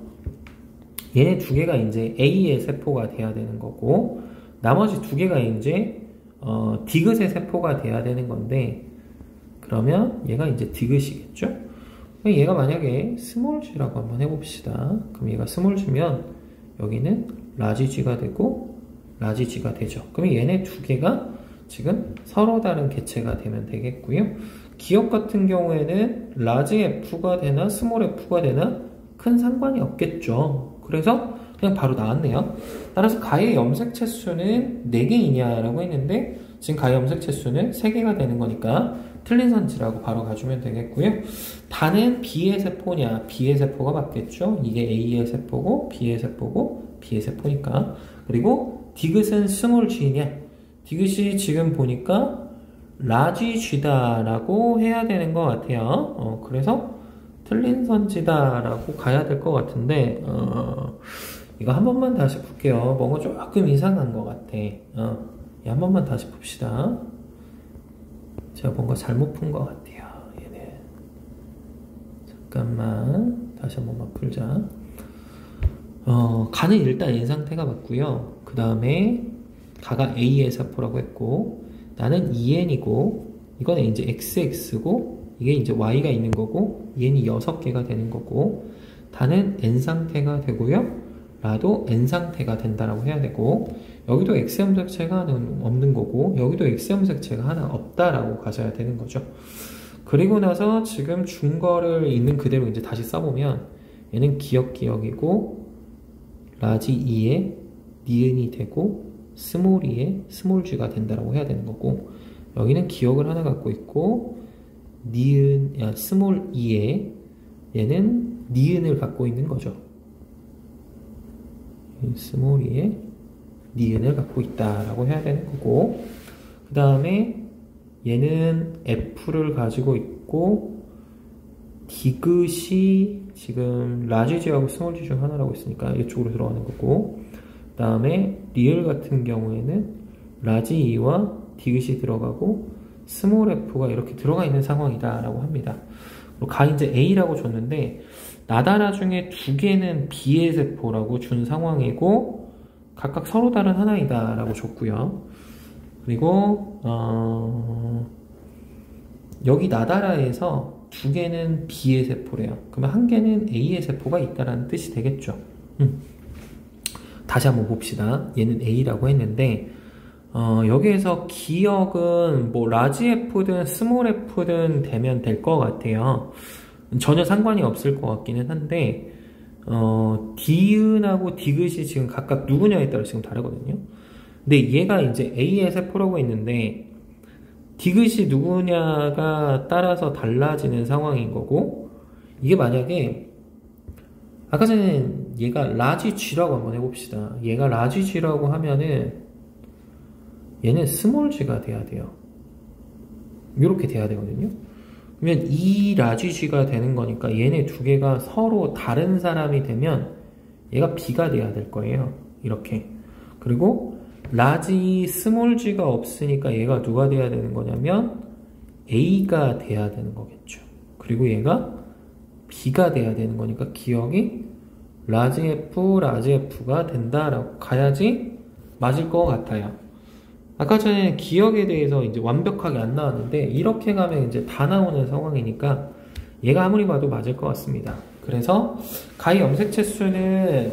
얘네 두 개가 이제 A의 세포가 돼야 되는 거고, 나머지 두 개가 이제 디귿의 세포가 돼야 되는 건데, 그러면 얘가 이제 디귿이겠죠? 얘가 만약에 스몰 G라고 한번 해봅시다. 그럼 얘가 스몰 G면 여기는 라지 G가 되고 라지 G가 되죠. 그럼 얘네 두 개가 지금 서로 다른 개체가 되면 되겠고요. 기억 같은 경우에는 라지 F가 되나 스몰 F가 되나 큰 상관이 없겠죠. 그래서 그냥 바로 나왔네요. 따라서 가의 염색체 수는 4개이냐 라고 했는데 지금 가의 염색체 수는 3개가 되는 거니까 틀린 선지라고 바로 가주면 되겠고요. 단은 B의 세포냐? B의 세포가 맞겠죠? 이게 A의 세포고 B의 세포고 B의 세포니까. 그리고 디귿은 스몰 G냐? 디귿이 지금 보니까 라지 G다 라고 해야 되는 것 같아요. 그래서 틀린 선지다 라고 가야 될 것 같은데 이거 한 번만 다시 볼게요. 뭔가 조금 이상한 것 같아. 한 번만 다시 봅시다. 제가 뭔가 잘못 푼 것 같아요. 얘는 잠깐만 다시 한 번만 풀자. 가는 일단 N 상태가 맞고요. 그 다음에 가가 A의 세포라고 했고 나는 EN이고 이건 이제 XX고 이게 이제 Y가 있는 거고 EN이 6개가 되는 거고 다는 N 상태가 되고요. 라도 N 상태가 된다라고 해야 되고 여기도 X 염색체가 없는 거고 여기도 X 염색체가 하나 없다라고 가져야 되는 거죠. 그리고 나서 지금 준 거를 있는 그대로 이제 다시 써보면 얘는 기억이고 라지 E에 니은이 되고 스몰 E에 스몰 G가 된다라고 해야 되는 거고 여기는 기억을 하나 갖고 있고 스몰 E에 얘는 니은을 갖고 있는 거죠. 스몰 E에 니은을 갖고 있다라고 해야 되는 거고 그 다음에 얘는 F를 가지고 있고 디귿이 지금 라지 G하고 스몰 G 중 하나라고 했으니까 이쪽으로 들어가는 거고 그 다음에 리을 같은 경우에는 라지 E와 디귿이 들어가고 스몰 F가 이렇게 들어가 있는 상황이다 라고 합니다. 그리고 가 이제 A라고 줬는데 나다라 중에 2개는 B의 세포라고 준 상황이고 각각 서로 다른 하나이다 라고 줬고요. 그리고 여기 나다라에서 2개는 B의 세포래요. 그러면 1개는 A의 세포가 있다라는 뜻이 되겠죠. 다시 한번 봅시다. 얘는 A라고 했는데 여기에서 기억은 뭐 라지 F든 스몰 F든 되면 될 것 같아요. 전혀 상관이 없을 것 같기는 한데 디은하고 디귿이 지금 각각 누구냐에 따라 지금 다르거든요. 근데 얘가 이제 A의 세포라고 했는데 디귿이 누구냐가 따라서 달라지는 상황인 거고 이게 만약에 아까 전에 얘가 라지 G라고 한번 해봅시다. 얘가 라지 G라고 하면은 얘는 스몰 G가 돼야 돼요. 이렇게 돼야 되거든요. 그러면 이 라지 G가 되는 거니까 얘네 2개가 서로 다른 사람이 되면 얘가 B가 돼야 될 거예요. 이렇게. 그리고 라지 스몰 G가 없으니까 얘가 누가 돼야 되는 거냐면 A가 돼야 되는 거겠죠. 그리고 얘가 B가 돼야 되는 거니까 기억이 라지 F가 된다라고 가야지 맞을 것 같아요. 아까 전에 기억에 대해서 이제 완벽하게 안 나왔는데 이렇게 가면 이제 다 나오는 상황이니까 얘가 아무리 봐도 맞을 것 같습니다. 그래서 가의 염색체 수는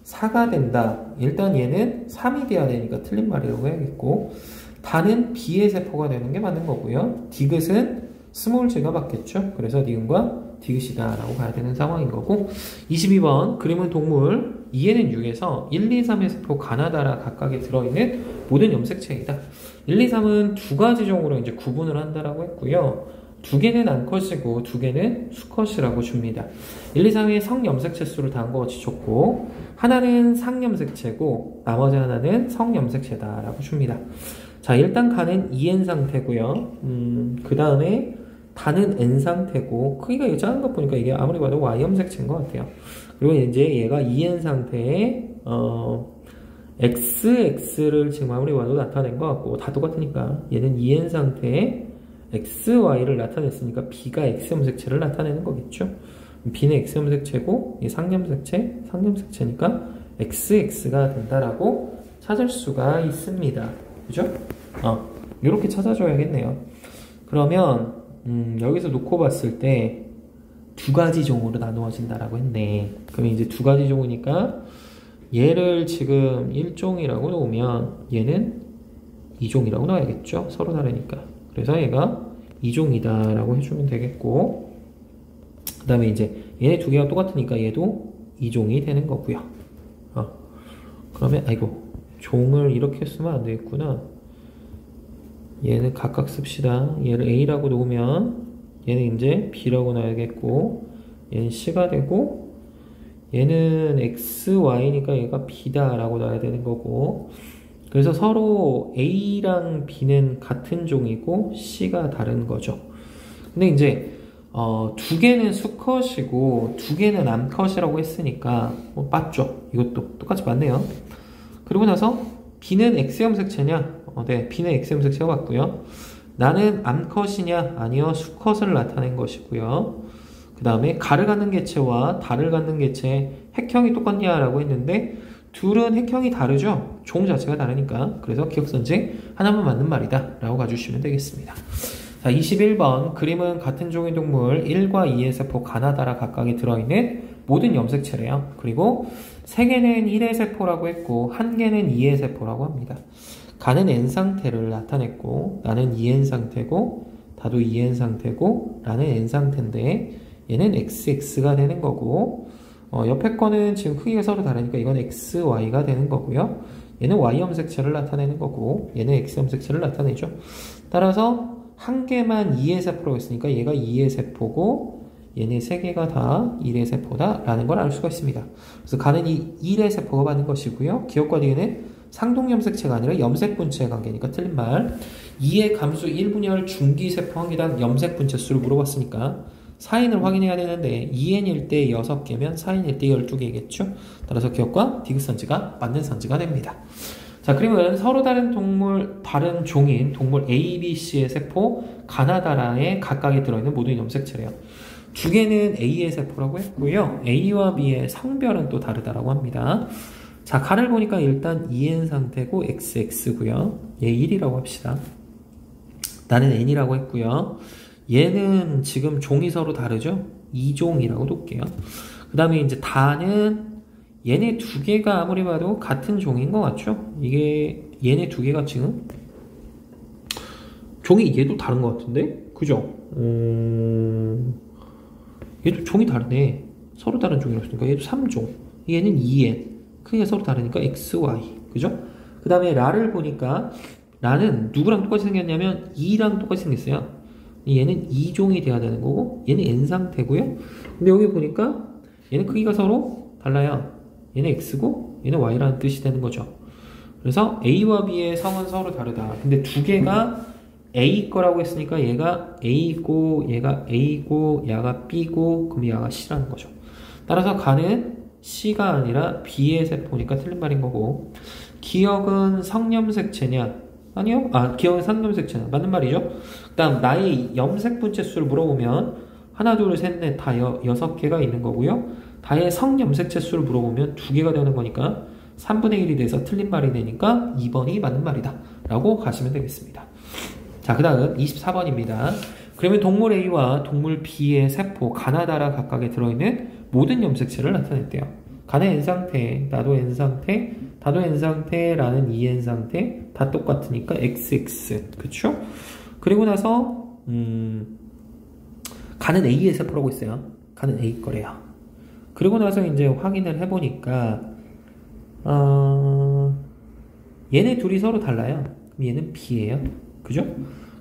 4가 된다. 일단 얘는 3이 돼야 되니까 틀린 말이라고 해야겠고 다는 B의 세포가 되는 게 맞는 거고요. 디귿은 스몰 g가 맞겠죠? 그래서 니은과 디귿이다 라고 봐야 되는 상황인 거고 22번 그림은 동물 2에는 6에서 1, 2, 3의 세포 가나다라 각각에 들어있는 모든 염색체이다. 1, 2, 3은 두 가지 종으로 이제 구분을 한다라고 했고요. 두 개는 암컷이고 두 개는 수컷이라고 줍니다. 1, 2, 3의 성염색체 수를 다음과 같이 줬고 하나는 상염색체고 나머지 하나는 성염색체다 라고 줍니다. 자, 일단 가는 EN 상태고요. 그 다음에 다는 N 상태고 크기가 이게 작은 것 보니까 이게 아무리 봐도 Y염색체인 것 같아요. 그리고 이제 얘가 EN 상태에 XX를 지금 아무리 봐도 나타낸 것 같고 다 똑같으니까 얘는 EN 상태에 XY를 나타냈으니까 B가 X염색체를 나타내는 거겠죠. B는 X염색체고 이 상염색체, 상염색체니까 XX가 된다라고 찾을 수가 있습니다. 그죠? 이렇게 찾아줘야겠네요. 그러면 여기서 놓고 봤을 때 두 가지 종으로 나누어진다라고 했네. 그러면 이제 두 가지 종이니까 얘를 지금 1종이라고 놓으면 얘는 2종이라고 넣어야겠죠? 서로 다르니까. 그래서 얘가 2종이다 라고 해주면 되겠고 그 다음에 이제 얘네 두 개가 똑같으니까 얘도 2종이 되는 거고요. 그러면 아이고 종을 이렇게 쓰면 안 되겠구나. 얘는 각각 씁시다. 얘를 A라고 놓으면 얘는 이제 B라고 놔야겠고 얘는 C가 되고 얘는 XY니까 얘가 B다 라고 놔야 되는 거고 그래서 서로 A랑 B는 같은 종이고 C가 다른 거죠. 근데 이제 두 개는 수컷이고 두 개는 암컷이라고 했으니까 맞죠? 이것도 똑같이 맞네요. 그리고 나서 B는 X염색체냐? 네, B는 X염색체가 맞고요. 나는 암컷이냐? 아니요, 수컷을 나타낸 것이고요. 그 다음에 가를 갖는 개체와 달을 갖는 개체의 핵형이 똑같냐라고 했는데 둘은 핵형이 다르죠? 종 자체가 다르니까. 그래서 기억선지 하나만 맞는 말이다 라고 가주시면 되겠습니다. 자, 21번 그림은 같은 종의 동물 1과 2의 세포 가나다라 각각에 들어있는 모든 염색체래요. 그리고 3개는 1의 세포라고 했고 1개는 2의 세포라고 합니다. 가는 N 상태를 나타냈고 나는 EN 상태고 다도 EN 상태고 나는 N 상태인데 얘는 XX가 되는 거고 옆에 거는 지금 크기가 서로 다르니까 이건 XY가 되는 거고요. 얘는 Y염색체를 나타내는 거고 얘는 X염색체를 나타내죠. 따라서 한 개만 2의 세포라고 했으니까 얘가 2의 세포고 얘네 3개가 다 1의 세포다 라는 걸 알 수가 있습니다. 그래서 가는 이 1의 세포가 받는 것이고요. 기억과 뒤에는 상동염색체가 아니라 염색분체의 관계니까 틀린 말. 2의 감수 1분열 중기세포 한 개당 염색분체 수를 물어봤으니까 4인을 확인해야 되는데 2n일 때 6개면 4인일 때 12개겠죠. 따라서 기억과 디귿선지가 맞는 선지가 됩니다. 자, 그림은 서로 다른 동물, 다른 종인 동물 A, B, C의 세포 가나다라에 각각에 들어있는 모든 염색체래요. 두 개는 A의 세포라고 했고요. A와 B의 성별은 또 다르다라고 합니다. 자, 가를 보니까 일단 EN 상태고 XX고요. 얘 1이라고 합시다. 나는 N이라고 했고요. 얘는 지금 종이 서로 다르죠? 2종이라고 놓을게요. 그 다음에 이제 다는 얘네 두 개가 아무리 봐도 같은 종인 것 같죠? 이게 얘네 두 개가 지금 종이 얘도 다른 것 같은데? 그죠? 얘도 종이 다르네. 서로 다른 종이라고 했으니까 얘도 3종. 얘는 2N. 크기가 서로 다르니까 XY. 그죠? 그 다음에 라를 보니까 라는 누구랑 똑같이 생겼냐면 2랑 똑같이 생겼어요. 얘는 2종이 돼야 되는 거고 얘는 N 상태고요. 근데 여기 보니까 얘는 크기가 서로 달라요. 얘는 X고 얘는 Y라는 뜻이 되는 거죠. 그래서 A와 B의 성은 서로 다르다. 근데 두 개가 A 거라고 했으니까 얘가 A고 얘가 A고 얘가 B고 그럼 얘가 C라는 거죠. 따라서 가는 C가 아니라 B의 세포니까 틀린 말인 거고 기억은 성염색체냐? 아니요. 기억은 상염색체냐? 맞는 말이죠. 그 다음 나의 염색분체 수를 물어보면 하나, 둘, 셋, 넷 다 6개가 있는 거고요. 다의 성염색체 수를 물어보면 2개가 되는 거니까 3분의 1이 돼서 틀린 말이 되니까 2번이 맞는 말이다 라고 가시면 되겠습니다. 자, 그 다음 24번입니다. 그러면 동물 A와 동물 B의 세포 가나다라 각각에 들어있는 모든 염색체를 나타냈대요. 가는 N상태, 나도 N상태, 다도 N상태라는 2N상태 다 똑같으니까 XX. 그쵸? 그리고 나서 간은 A의 세포라고 있어요. 간은 A 거래요. 그리고 나서 이제 확인을 해보니까 얘네 둘이 서로 달라요. 그럼 얘는 B예요. 그죠?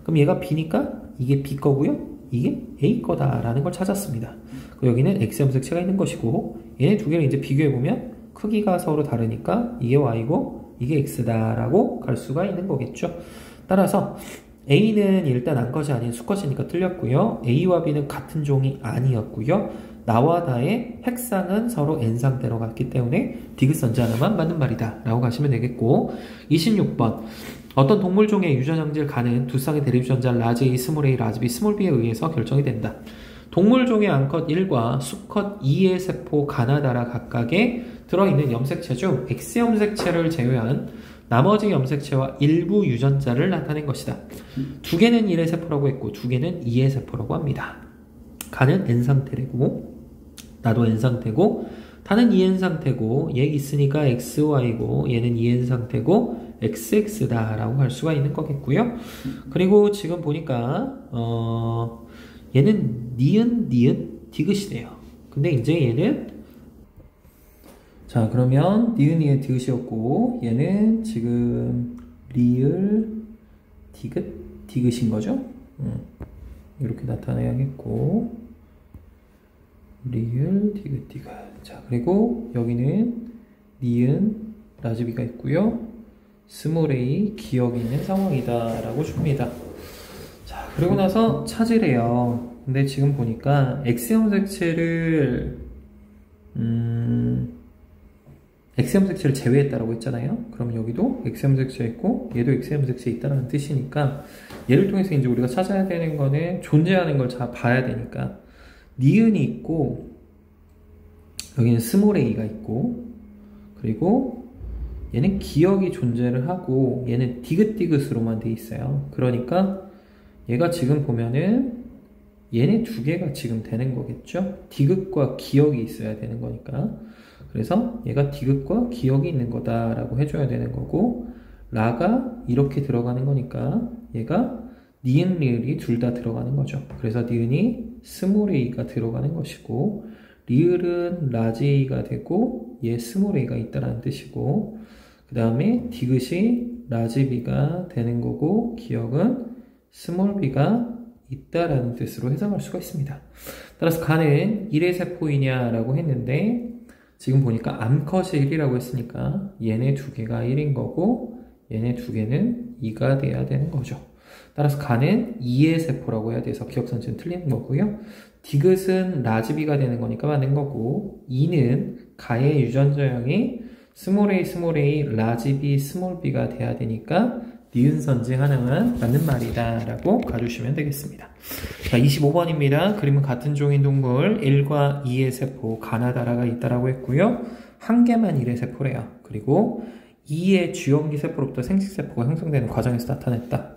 그럼 얘가 B니까 이게 B 거고요. 이게 A 거다라는 걸 찾았습니다. 여기는 X 염색체가 있는 것이고 얘네 두 개를 이제 비교해보면 크기가 서로 다르니까 이게 Y고 이게 X다라고 갈 수가 있는 거겠죠. 따라서 A는 일단 암컷이 아닌 수컷이니까 틀렸고요. A와 B는 같은 종이 아니었고요. 나와 다의 핵상은 서로 N상태로 갔기 때문에 디귿선지 하나만 맞는 말이다 라고 가시면 되겠고 26번 어떤 동물종의 유전형질 간은 두 쌍의 대립유전자 라지 A, 스몰 A, 라지 B, 스몰 B에 의해서 결정이 된다. 동물종의 암컷 1과 수컷 2의 세포 가나다라 각각에 들어있는 염색체 중 X 염색체를 제외한 나머지 염색체와 일부 유전자를 나타낸 것이다. 두 개는 1의 세포라고 했고 두 개는 2의 세포라고 합니다. 간은 N상태고 나도 N상태고 다는 2N상태고 얘 있으니까 XY고 얘는 2N상태고 XX다 라고 할 수가 있는 거겠고요. 그리고 지금 보니까 얘는 니은 디귿이래요. 근데 이제 얘는 자 그러면 니은이의 디귿이었고 얘는 지금 리을 디귿인 거죠. 이렇게 나타내야겠고 리을 디귿 자 그리고 여기는 니은 라즈비가 있고요. 스몰 A 기억이 있는 상황이다 라고 줍니다. 자 그리고 나서 찾으래요. 근데 지금 보니까 X 염색체를 X 염색체를 제외했다라고 했잖아요. 그럼 여기도 X 염색체 있고 얘도 X 염색체 있다라는 뜻이니까 얘를 통해서 이제 우리가 찾아야 되는 거는 존재하는 걸 잘 봐야 되니까 니은이 있고 여기는 스몰 A가 있고 그리고 얘는 기억이 존재를 하고 얘는 디귿디귿으로만 돼 있어요. 그러니까 얘가 지금 보면은 얘네 두 개가 지금 되는 거겠죠. 디귿과 기억이 있어야 되는 거니까 그래서 얘가 디귿과 기억이 있는 거다라고 해줘야 되는 거고 라가 이렇게 들어가는 거니까 얘가 니은 리을이 둘 다 들어가는 거죠. 그래서 니은이 스몰 A가 들어가는 것이고 리을은 라지 A가 되고 얘 스몰 A가 있다라는 뜻이고 그 다음에 디귿이 라지 B가 되는 거고 기억은 스몰 B가 있다라는 뜻으로 해석할 수가 있습니다. 따라서 간은 1의 세포이냐라고 했는데 지금 보니까 암컷이 1이라고 했으니까 얘네 두 개가 1인 거고 얘네 두 개는 2가 돼야 되는 거죠. 따라서 간은 2의 세포라고 해야 돼서 기억선지는 틀리는 거고요. 디귿은 라즈비가 되는 거니까 맞는 거고 2는 가의 유전자형이 스몰 a, 라즈비, 스몰 b가 돼야 되니까 니은 선지 하나만 맞는 말이다 라고 가주시면 되겠습니다. 자, 25번입니다. 그림은 같은 종인 동물 1과 2의 세포 가나다라가 있다라고 했고요. 한 개만 1의 세포래요. 그리고 2의 주염기 세포로부터 생식세포가 형성되는 과정에서 나타냈다.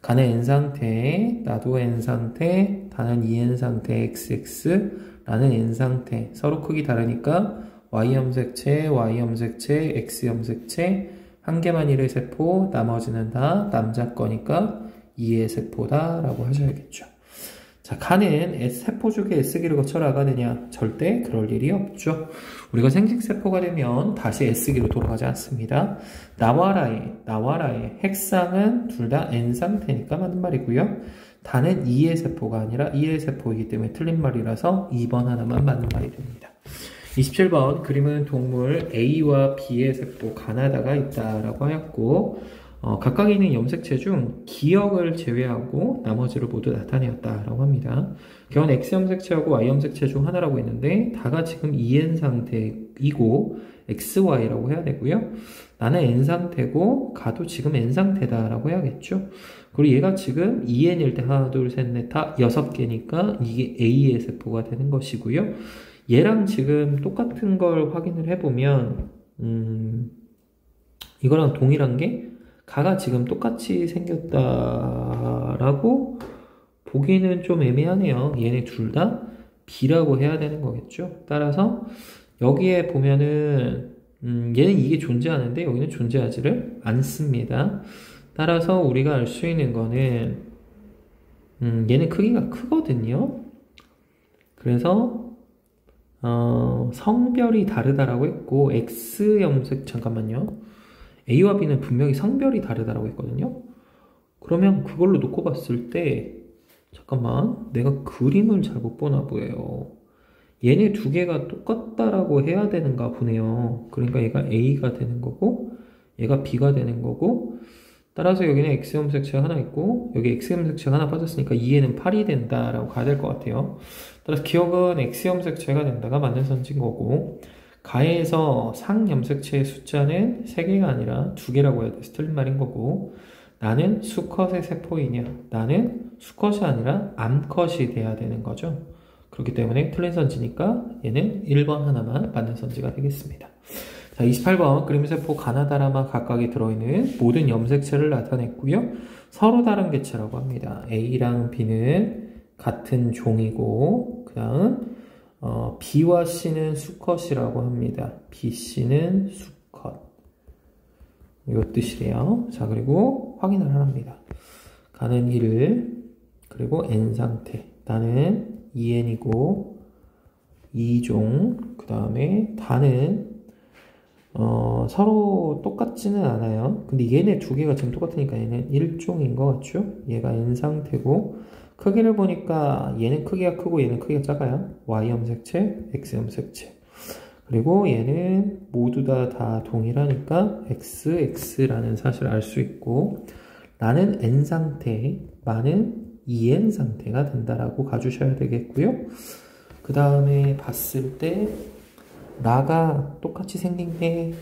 간의 N상태, 나도 N상태, 다는 2N상태 XX, 라는 N상태 서로 크기 다르니까 Y염색체, Y염색체, X염색체 한 개만 1의 세포, 나머지는 다 남자 거니까 2의 세포다 라고 하셔야겠죠. 자, 간은 세포죽의 S기를 거쳐 나가느냐? 절대 그럴 일이 없죠. 우리가 생식세포가 되면 다시 S기로 돌아가지 않습니다. 나와라의 핵상은 둘 다 N 상태니까 맞는 말이고요. 다는 2의 세포가 아니라 1의 세포이기 때문에 틀린 말이라서 2번 하나만 맞는 말이 됩니다. 27번 그림은 동물 A와 B의 세포 가나다가 있다라고 하였고 각각 있는 염색체 중 기억을 제외하고 나머지를 모두 나타내었다라고 합니다. 경은 X 염색체하고 Y 염색체 중 하나라고 했는데 다가 지금 EN 상태이고 XY라고 해야 되고요. 나는 N 상태고 가도 지금 N 상태다라고 해야겠죠. 그리고 얘가 지금 EN일 때 하나 둘 셋 넷 다 6개니까 이게 A의 세포가 되는 것이고요. 얘랑 지금 똑같은 걸 확인을 해보면 이거랑 동일한 게 가가 지금 똑같이 생겼다라고 보기는 좀 애매하네요. 얘네 둘 다 B라고 해야 되는 거겠죠. 따라서 여기에 보면은 얘는 이게 존재하는데 여기는 존재하지를 않습니다. 따라서 우리가 알 수 있는 거는 얘는 크기가 크거든요. 그래서 성별이 다르다라고 했고 X 염색 잠깐만요. A와 B는 분명히 성별이 다르다라고 했거든요. 그러면 그걸로 놓고 봤을 때 잠깐만 내가 그림을 잘 못 보나 보여요. 얘네 두 개가 똑같다라고 해야 되는가 보네요. 그러니까 얘가 A가 되는 거고 얘가 B가 되는 거고 따라서 여기는 X 염색체가 하나 있고 여기 X 염색체가 하나 빠졌으니까 2에는 8이 된다라고 가야 될 것 같아요. 따라서 기억은 X 염색체가 된다가 맞는 선지인 거고 가에서 상 염색체의 숫자는 3개가 아니라 2개라고 해야 돼서 틀린 말인 거고 나는 수컷의 세포이냐 나는 수컷이 아니라 암컷이 돼야 되는 거죠. 그렇기 때문에 틀린 선지니까 얘는 1번 하나만 맞는 선지가 되겠습니다. 자, 28번 그림세포 가나다라마 각각에 들어있는 모든 염색체를 나타냈고요. 서로 다른 개체라고 합니다. A랑 B는 같은 종이고 그 다음 B와 C는 수컷이라고 합니다. B, C는 수컷 이 뜻이래요. 자, 그리고 확인을 합니다. 가는 1을 그리고 N 상태 나는 EN이고 2종 그 다음에 다는 서로 똑같지는 않아요. 근데 얘네 두 개가 지금 똑같으니까 얘는 1종인 것 같죠? 얘가 N 상태고 크기를 보니까 얘는 크기가 크고 얘는 크기가 작아요. Y 염색체, X 염색체. 그리고 얘는 모두 다 동일하니까 XX 라는 사실을 알 수 있고 나는 N 상태, 마는 EN 상태가 된다라고 가주셔야 되겠고요. 그 다음에 봤을 때 나가 똑같이 생긴 게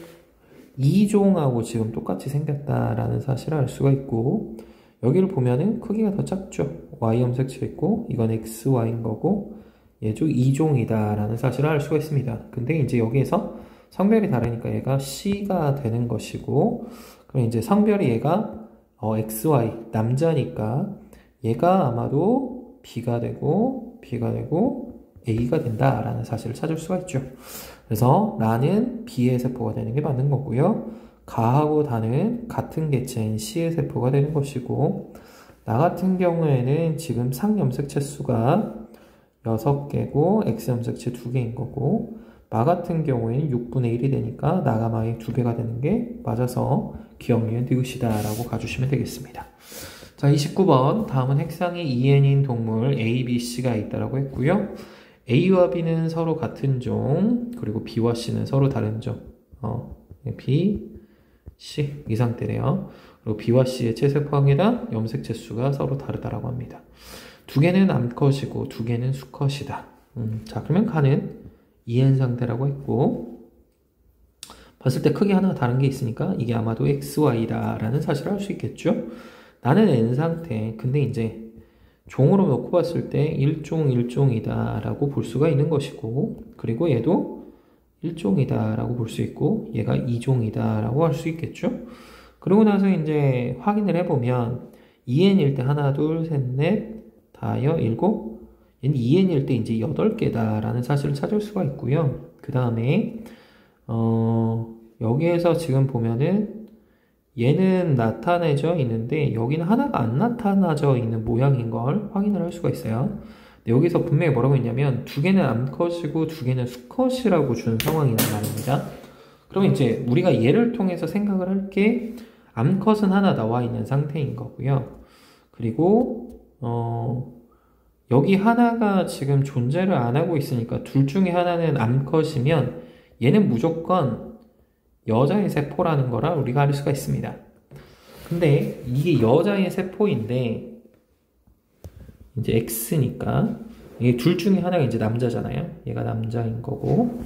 2종하고 지금 똑같이 생겼다라는 사실을 알 수가 있고 여기를 보면은 크기가 더 작죠. Y 염색체 있고 이건 XY인 거고 얘도 2종이다 라는 사실을 알 수가 있습니다. 근데 이제 여기에서 성별이 다르니까 얘가 C가 되는 것이고 그럼 이제 성별이 얘가 XY 남자니까 얘가 아마도 B가 되고 A가 된다라는 사실을 찾을 수가 있죠. 그래서 나는 B의 세포가 되는 게 맞는 거고요. 가하고 다는 같은 개체인 C의 세포가 되는 것이고 나 같은 경우에는 지금 상 염색체 수가 6개고 X 염색체 2개인 거고 마 같은 경우에는 6분의 1이 되니까 나가 마의 2배가 되는 게 맞아서 기억니은 디귿이다 라고 가주시면 되겠습니다. 자, 29번 다음은 핵상이 2N인 동물 A, B, C가 있다라고 했고요. A와 B는 서로 같은 종 그리고 B와 C는 서로 다른 종 B, C 이 상태래요. 그리고 B와 C의 체세포항이랑 염색체 수가 서로 다르다라고 합니다. 두 개는 암컷이고 두 개는 수컷이다. 자, 그러면 가는 EN 상태라고 했고 봤을 때 크게 하나 다른 게 있으니까 이게 아마도 XY다 라는 사실을 알 수 있겠죠. 나는 N 상태 근데 이제 종으로 놓고 봤을 때 1종이다 라고 볼 수가 있는 것이고 그리고 얘도 1종이다 라고 볼 수 있고 얘가 2종이다 라고 할 수 있겠죠. 그러고 나서 이제 확인을 해보면 EN일 때 하나 둘 셋 넷 다여 일곱 얘는 EN일 때 이제 8개다 라는 사실을 찾을 수가 있고요. 그 다음에 여기에서 지금 보면은 얘는 나타내져 있는데 여기는 하나가 안 나타나져 있는 모양인 걸 확인을 할 수가 있어요. 근데 여기서 분명히 뭐라고 했냐면 두 개는 암컷이고 두 개는 수컷이라고 준 상황이란 말입니다. 그러면 이제 우리가 얘를 통해서 생각을 할 게 암컷은 하나 나와 있는 상태인 거고요. 그리고 여기 하나가 지금 존재를 안 하고 있으니까 둘 중에 하나는 암컷이면 얘는 무조건 여자의 세포라는 거라 우리가 알 수가 있습니다. 근데 이게 여자의 세포인데 이제 X니까 이게 둘 중에 하나가 이제 남자잖아요. 얘가 남자인 거고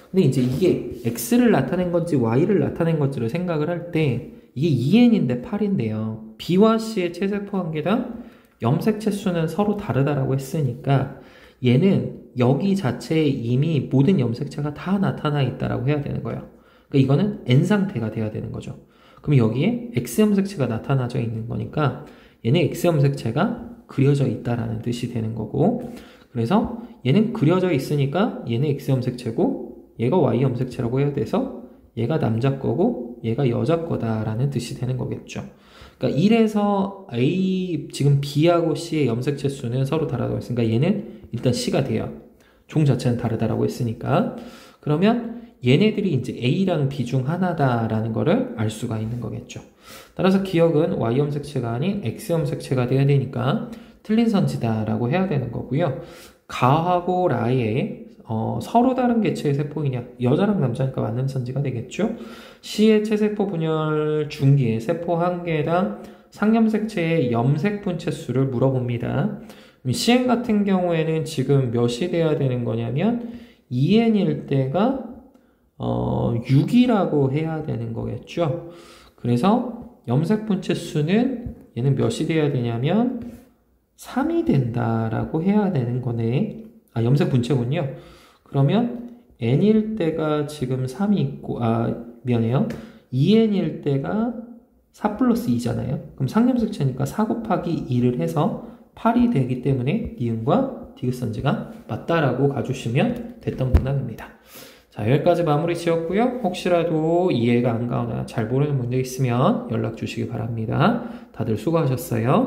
근데 이제 이게 X를 나타낸 건지 Y를 나타낸 건지를 생각을 할 때 이게 2N인데 8인데요. B와 C의 체세포 관계랑 염색체 수는 서로 다르다라고 했으니까 얘는 여기 자체에 이미 모든 염색체가 다 나타나 있다라고 해야 되는 거예요. 그러니까 이거는 N 상태가 돼야 되는 거죠. 그럼 여기에 X 염색체가 나타나져 있는 거니까 얘는 X 염색체가 그려져 있다라는 뜻이 되는 거고 그래서 얘는 그려져 있으니까 얘는 X 염색체고 얘가 Y 염색체라고 해야 돼서 얘가 남자 거고 얘가 여자 거다라는 뜻이 되는 거겠죠. 그러니까 1에서 A 지금 B하고 C의 염색체 수는 서로 다르다고 했으니까 얘는 일단 C가 돼요. 종 자체는 다르다라고 했으니까. 그러면 얘네들이 이제 A랑 B 중 하나다라는 거를 알 수가 있는 거겠죠. 따라서 기억은 Y 염색체가 아닌 X 염색체가 돼야 되니까 틀린 선지다라고 해야 되는 거고요. 가하고 라에 서로 다른 개체의 세포이냐, 여자랑 남자니까 맞는 선지가 되겠죠. C의 체세포 분열 중기에 세포 한 개당 상염색체의 염색 분체 수를 물어봅니다. CN 같은 경우에는 지금 몇이 돼야 되는 거냐면 2N일 때가 6이라고 해야 되는 거겠죠. 그래서 염색 분체 수는 얘는 몇이 돼야 되냐면 3이 된다라고 해야 되는 거네. 염색 분체군요. 그러면 n일 때가 지금 3이 있고, 미안해요. 2n일 때가 4 플러스 2잖아요. 그럼 상염색체니까 4 곱하기 2를 해서 8이 되기 때문에 니은과 디귿선지가 맞다라고 가주시면 됐던 문항입니다. 자, 여기까지 마무리 지었고요. 혹시라도 이해가 안 가거나 잘 모르는 문제 있으면 연락 주시기 바랍니다. 다들 수고하셨어요.